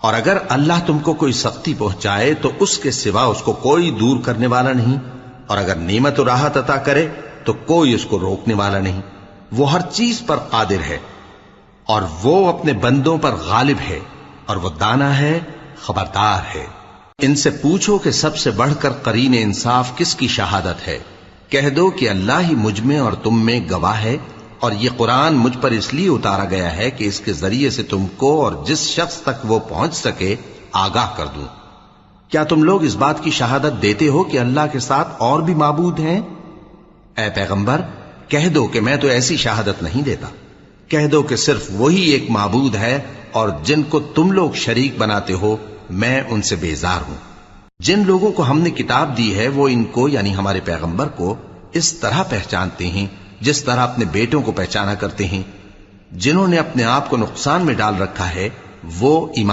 اور اگر اللہ تم کو کوئی سختی پہنچائے تو اس کے سوا اس کو کوئی دور کرنے والا نہیں، اور اگر نعمت و راحت عطا کرے تو کوئی اس کو روکنے والا نہیں۔ وہ ہر چیز پر قادر ہے، اور وہ اپنے بندوں پر غالب ہے، اور وہ دانا ہے، خبردار ہے۔ ان سے پوچھو کہ سب سے بڑھ کر قرین انصاف کس کی شہادت ہے؟ کہہ دو کہ اللہ ہی مجھ میں اور تم میں گواہ ہے، اور یہ قرآن مجھ پر اس لیے اتارا گیا ہے کہ اس کے ذریعے سے تم کو اور جس شخص تک وہ پہنچ سکے آگاہ کر دوں۔ کیا تم لوگ اس بات کی شہادت دیتے ہو کہ اللہ کے ساتھ اور بھی معبود ہیں؟ اے پیغمبر کہہ دو کہ میں تو ایسی شہادت نہیں دیتا۔ کہہ دو کہ صرف وہی ایک معبود ہے، اور جن کو تم لوگ شریک بناتے ہو میں ان سے بیزار ہوں۔ جن لوگوں کو ہم نے کتاب دی ہے وہ ان کو یعنی ہمارے پیغمبر کو اس طرح پہچانتے ہیں جس طرح اپنے بیٹوں کو پہچانا کرتے ہیں۔ جنہوں نے اپنے آپ کو نقصان میں ڈال رکھا ہے وہ ایمان